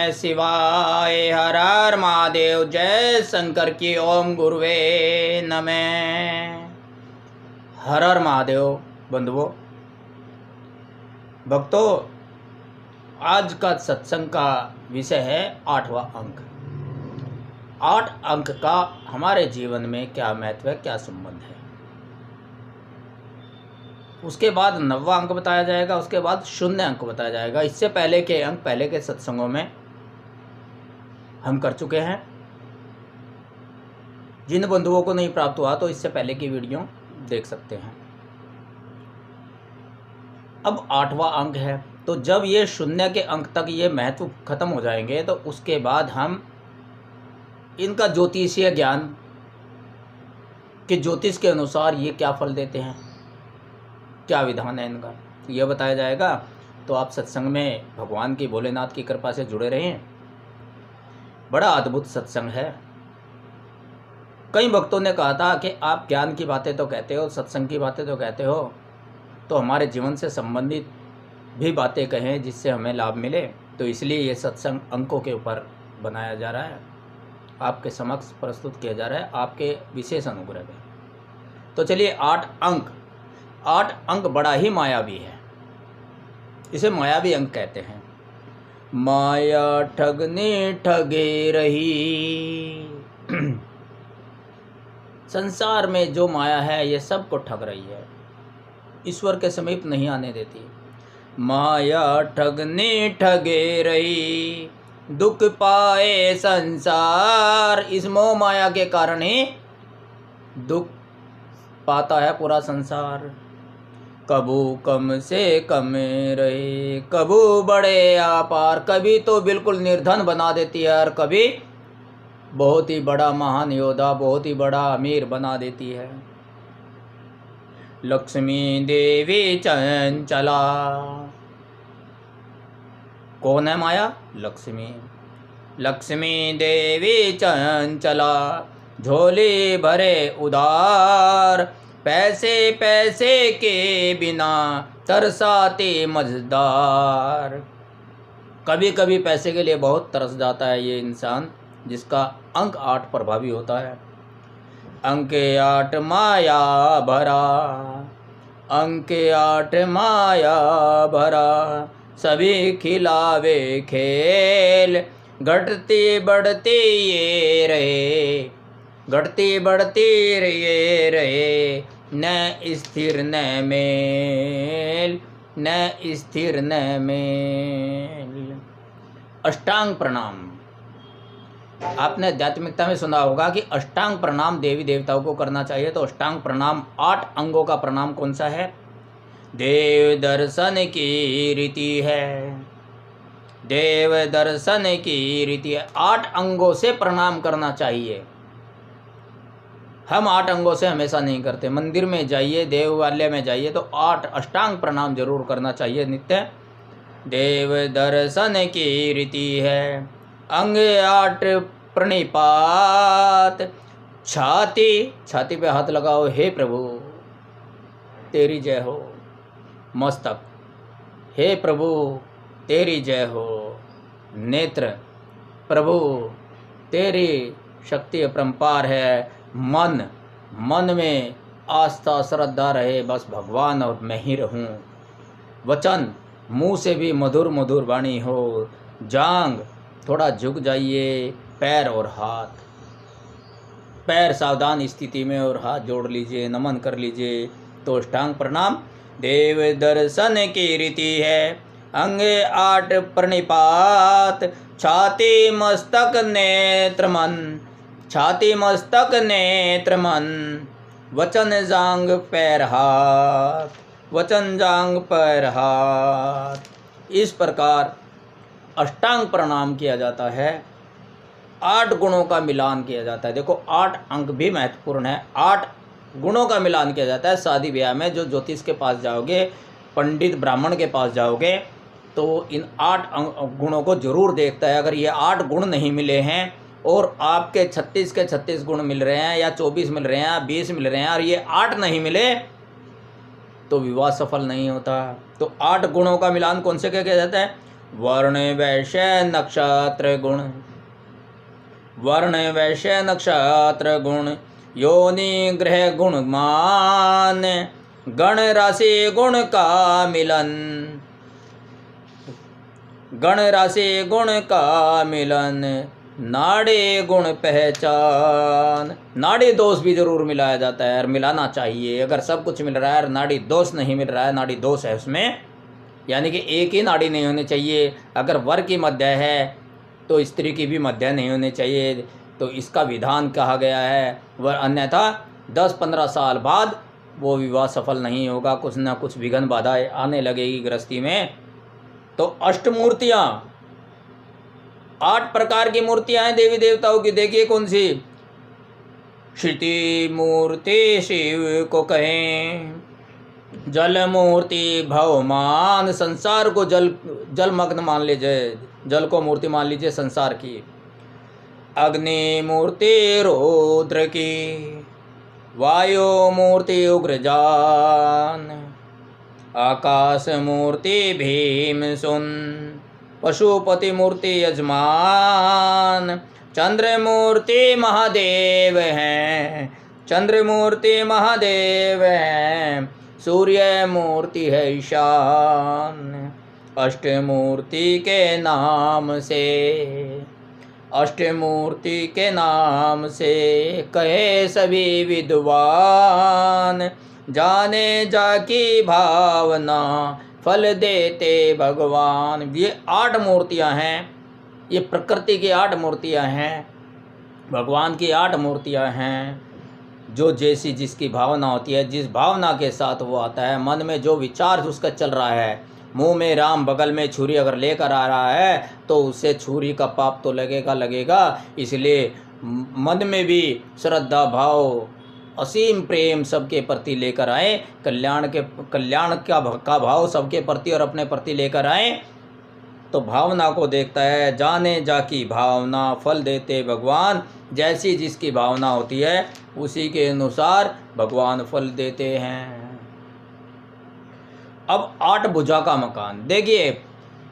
नमः शिवाय। हर हर महादेव। जय शंकर की। ओम गुरुवे नमः। हर हर महादेव। बंधुओं, भक्तों, आज का सत्संग का विषय है 8वां अंक। 8 अंक का हमारे जीवन में क्या महत्व है, क्या संबंध है। उसके बाद 9वां अंक बताया जाएगा, उसके बाद 0 अंक बताया जाएगा। इससे पहले के अंक पहले के सत्संगों में हम कर चुके हैं। जिन बंधुओं को नहीं प्राप्त हुआ तो इससे पहले की वीडियो देख सकते हैं। अब 8वां अंक है, तो जब ये 0 के अंक तक ये महत्व खत्म हो जाएंगे तो उसके बाद हम इनका ज्योतिषीय ज्ञान कि ज्योतिष के अनुसार ये क्या फल देते हैं, क्या विधान है इनका, यह बताया जाएगा। तो आप सत्संग में भगवान की, भोलेनाथ की कृपा से जुड़े रहें। बड़ा अद्भुत सत्संग है। कई भक्तों ने कहा था कि आप ज्ञान की बातें तो कहते हो, सत्संग की बातें तो कहते हो, तो हमारे जीवन से संबंधित भी बातें कहें जिससे हमें लाभ मिले। तो इसलिए ये सत्संग अंकों के ऊपर बनाया जा रहा है, आपके समक्ष प्रस्तुत किया जा रहा है, आपके विशेष अनुग्रह में। तो चलिए 8 अंक बड़ा ही मायावी है। इसे मायावी अंक कहते हैं। माया ठगने ठगे रही। संसार में जो माया है ये सबको ठग रही है, ईश्वर के समीप नहीं आने देती। माया ठगने ठगे रही, दुख पाए संसार। इस मोह माया के कारण ही दुख पाता है पूरा संसार। कबू कम से कम रहे, कबू बड़े आपार। कभी तो बिल्कुल निर्धन बना देती है और कभी बहुत ही बड़ा महान योद्धा, बहुत ही बड़ा अमीर बना देती है। लक्ष्मी देवी चंचला। कौन है माया? लक्ष्मी देवी चंचला, झोली भरे उदार। पैसे पैसे के बिना तरसाते मझदार। कभी कभी पैसे के लिए बहुत तरस जाता है ये इंसान, जिसका अंक 8 प्रभावी होता है। अंक 8 माया भरा, अंक 8 माया भरा। सभी खिलावे खेल, घटती बढ़ती ये रहे, घटती बढ़ती ये रहे। न स्थिर न मेल, न स्थिर न मेल। अष्टांग प्रणाम। आपने आध्यात्मिकता में सुना होगा कि अष्टांग प्रणाम देवी देवताओं को करना चाहिए। तो अष्टांग प्रणाम 8 अंगों का प्रणाम कौन सा है? देव दर्शन की रीति है, देव दर्शन की रीति है। 8 अंगों से प्रणाम करना चाहिए। हम 8 अंगों से हमेशा नहीं करते। मंदिर में जाइए, देवालय में जाइए तो 8 अष्टांग प्रणाम जरूर करना चाहिए नित्य। देव दर्शन की रीति है, अंग 8 प्रणिपात। छाती पे हाथ लगाओ, हे प्रभु तेरी जय हो। मस्तक, हे प्रभु तेरी जय हो। नेत्र, प्रभु तेरी शक्ति अपरंपार है। मन में आस्था श्रद्धा रहे, बस भगवान और मैं ही रहूं। वचन, मुंह से भी मधुर मधुर वाणी हो। जांग, थोड़ा झुक जाइए। पैर और हाथ, पैर सावधान स्थिति में और हाथ जोड़ लीजिए, नमन कर लीजिए। तो अष्टांग प्रणाम देव दर्शन की रीति है। अंग 8 प्रणिपात। छाती मस्तक नेत्र मन, छाती मस्तक नेत्र मन। वचन जांग पैर हाथ, वचन जांग पैर हाथ। इस प्रकार अष्टांग प्रणाम किया जाता है। 8 गुणों का मिलान किया जाता है। देखो 8 अंक भी महत्वपूर्ण है। 8 गुणों का मिलान किया जाता है। शादी ब्याह में जो ज्योतिष के पास जाओगे, पंडित ब्राह्मण के पास जाओगे, तो इन 8 गुणों को जरूर देखता है। अगर ये 8 गुण नहीं मिले हैं और आपके 36 के 36 गुण मिल रहे हैं, या 24 मिल रहे हैं, या 20 मिल रहे हैं, और ये 8 नहीं मिले तो विवाह सफल नहीं होता। तो 8 गुणों का मिलान कौन से क्या किया जाता है? वर्ण वैश्य नक्षत्र गुण, वर्ण वैश्य नक्षत्र गुण, योनि ग्रह गुण मान, गण राशि गुण का मिलन, गण राशि गुण का मिलन, नाड़ी गुण पहचान। नाड़ी दोष भी जरूर मिलाया जाता है और मिलाना चाहिए। अगर सब कुछ मिल रहा है और नाड़ी दोष नहीं मिल रहा है, नाड़ी दोष है उसमें, यानी कि एक ही नाड़ी नहीं होनी चाहिए। अगर वर की मध्य है तो स्त्री की भी मध्य नहीं होनी चाहिए, तो इसका विधान कहा गया है। वह अन्यथा 10-15 साल बाद वो विवाह सफल नहीं होगा, कुछ ना कुछ विघ्न बाधा आने लगेगी गृहस्थी में। तो अष्टमूर्तियाँ, 8 प्रकार की मूर्तियाँ हैं देवी देवताओं की। देखिए कौन सी? क्षिति मूर्ति शिव को कहें, जल मूर्ति भवमान, संसार को जलमग्न मान लीजिए, जल को मूर्ति मान लीजिए संसार की। अग्नि मूर्ति रुद्र की, वायु मूर्ति उग्रजान, आकाश मूर्ति भीम सुन, पशुपति मूर्ति यजमान, चंद्र मूर्ति महादेव हैं, चंद्र मूर्ति महादेव हैं, सूर्य मूर्ति है ईशान। अष्टमूर्ति के नाम से, अष्टमूर्ति के नाम से कहे सभी विद्वान, जाने जाकी भावना फल देते भगवान। ये 8 मूर्तियां हैं, ये प्रकृति की 8 मूर्तियां हैं, भगवान की 8 मूर्तियां हैं। जो जैसी जिसकी भावना होती है, जिस भावना के साथ वो आता है, मन में जो विचार उसका चल रहा है, मुंह में राम बगल में छुरी अगर लेकर आ रहा है तो उसे छुरी का पाप तो लगेगा। इसलिए मन में भी श्रद्धा भाव, असीम प्रेम सबके प्रति लेकर आए, कल्याण का भाव सबके प्रति और अपने प्रति लेकर आए। तो भावना को देखता है, जाने जाकी भावना फल देते भगवान। जैसी जिसकी भावना होती है उसी के अनुसार भगवान फल देते हैं। अब 8 भुजा का मकान देखिए,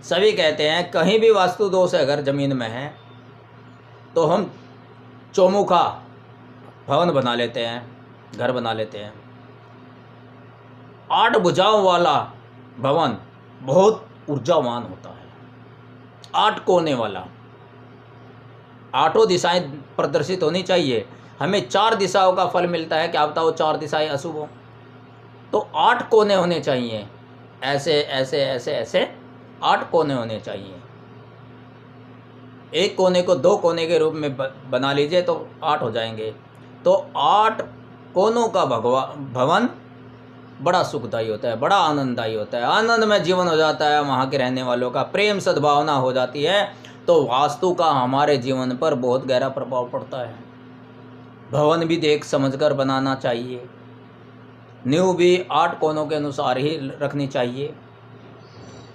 सभी कहते हैं कहीं भी वास्तु दोष अगर जमीन में है तो हम चौमुखा भवन बना लेते हैं, घर बना लेते हैं। 8 भुजाओं वाला भवन बहुत ऊर्जावान होता है, 8 कोने वाला, 8 दिशाएं प्रदर्शित होनी चाहिए। हमें 4 दिशाओं का फल मिलता है, क्या बताओ 4 दिशाएं अशुभ हो, तो 8 कोने होने चाहिए। ऐसे ऐसे ऐसे ऐसे 8 कोने होने चाहिए। एक कोने को 2 कोने के रूप में बना लीजिए तो 8 हो जाएंगे। तो 8 कोनों का भवन बड़ा सुखदायी होता है, बड़ा आनंददायी होता है, आनंदमय जीवन हो जाता है वहाँ के रहने वालों का, प्रेम सद्भावना हो जाती है। तो वास्तु का हमारे जीवन पर बहुत गहरा प्रभाव पड़ता है। भवन भी देख समझकर बनाना चाहिए, नींव भी 8 कोनों के अनुसार ही रखनी चाहिए।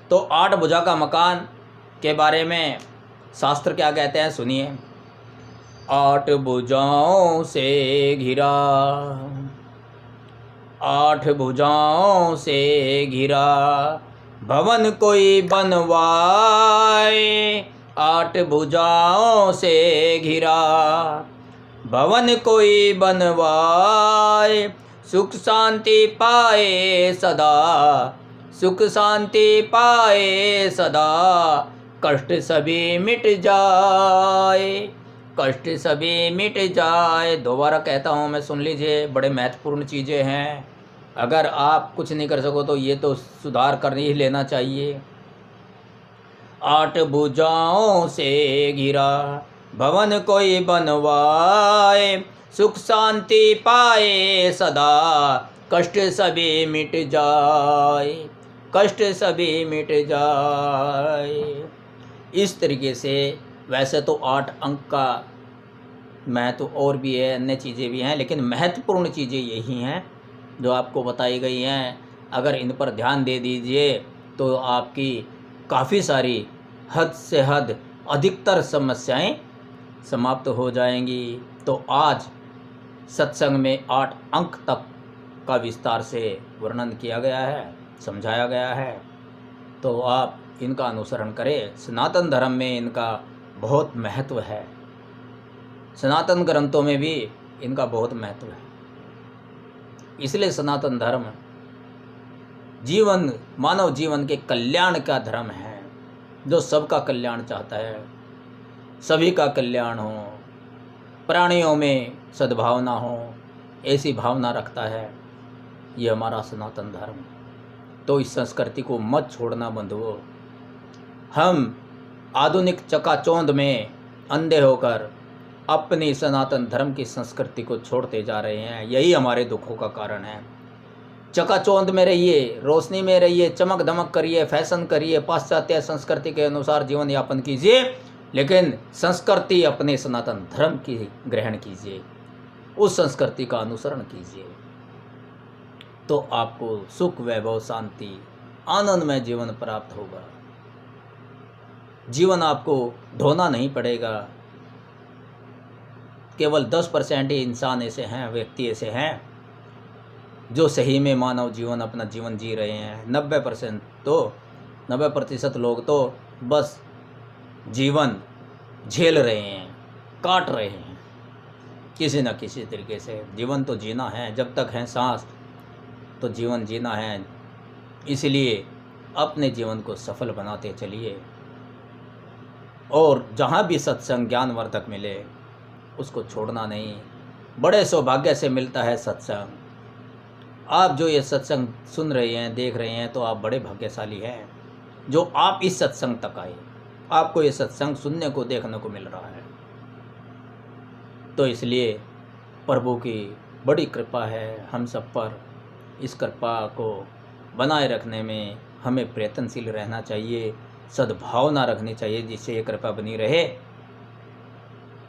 तो 8 भुजा का मकान के बारे में शास्त्र क्या कहते हैं सुनिए। 8 भुजाओं से घिरा, 8 भुजाओं से घिरा, भवन कोई बनवाए, 8 भुजाओं से घिरा, भवन कोई बनवाए, सुख शांति पाए सदा, सुख शांति पाए सदा, कष्ट सभी मिट जाए, कष्ट सभी मिट जाए। दोबारा कहता हूँ मैं, सुन लीजिए, बड़े महत्वपूर्ण चीज़ें हैं। अगर आप कुछ नहीं कर सको तो ये तो सुधार कर ही लेना चाहिए। 8 भुजाओं से घिरा, भवन कोई बनवाए, सुख शांति पाए सदा, कष्ट सभी मिट जाए, कष्ट सभी मिट जाए। इस तरीके से वैसे तो 8 अंक का महत्व और भी है, अन्य चीज़ें भी हैं, लेकिन महत्वपूर्ण चीज़ें यही हैं जो आपको बताई गई हैं। अगर इन पर ध्यान दे दीजिए तो आपकी काफ़ी सारी हद से हद अधिकतर समस्याएं समाप्त हो जाएंगी। तो आज सत्संग में 8 अंक तक का विस्तार से वर्णन किया गया है, समझाया गया है। तो आप इनका अनुसरण करें। सनातन धर्म में इनका बहुत महत्व है, सनातन ग्रंथों में भी इनका बहुत महत्व है। इसलिए सनातन धर्म मानव जीवन के कल्याण का धर्म है, जो सबका कल्याण चाहता है, सभी का कल्याण हो, प्राणियों में सद्भावना हो, ऐसी भावना रखता है। ये हमारा सनातन धर्म। तो इस संस्कृति को मत छोड़ना बंधुओं। हम आधुनिक चकाचौंध में अंधे होकर अपनी सनातन धर्म की संस्कृति को छोड़ते जा रहे हैं। यही हमारे दुखों का कारण है। चकाचौंध में रहिए, रोशनी में रहिए, चमक धमक करिए, फैशन करिए, पाश्चात्य संस्कृति के अनुसार जीवन यापन कीजिए, लेकिन संस्कृति अपने सनातन धर्म की ग्रहण कीजिए, उस संस्कृति का अनुसरण कीजिए। तो आपको सुख, वैभव, शांति, आनंदमय जीवन प्राप्त होगा। जीवन आपको ढोना नहीं पड़ेगा। केवल 10% ही इंसान ऐसे हैं, व्यक्ति ऐसे हैं जो सही में मानव जीवन अपना जीवन जी रहे हैं। 90% लोग तो बस जीवन झेल रहे हैं, काट रहे हैं। किसी न किसी तरीके से जीवन तो जीना है, जब तक है सांस तो जीवन जीना है। इसलिए अपने जीवन को सफल बनाते चलिए, और जहाँ भी सत्संग ज्ञानवर्धक मिले उसको छोड़ना नहीं। बड़े सौभाग्य से मिलता है सत्संग। आप जो ये सत्संग सुन रहे हैं, देख रहे हैं, तो आप बड़े भाग्यशाली हैं जो आप इस सत्संग तक आए, आपको ये सत्संग सुनने को, देखने को मिल रहा है। तो इसलिए प्रभु की बड़ी कृपा है हम सब पर। इस कृपा को बनाए रखने में हमें प्रयत्नशील रहना चाहिए, सद्भावना रखनी चाहिए, जिससे ये कृपा बनी रहे।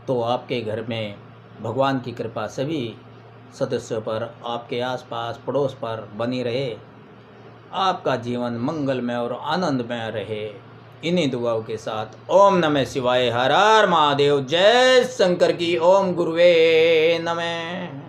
तो आपके घर में भगवान की कृपा सभी सदस्यों पर, आपके आसपास पड़ोस पर बनी रहे। आपका जीवन मंगलमय और आनंदमय रहे। इन्हीं दुआओं के साथ ओम नमः शिवाय। हर हर महादेव। जय शंकर की। ओम गुरुवे नमः।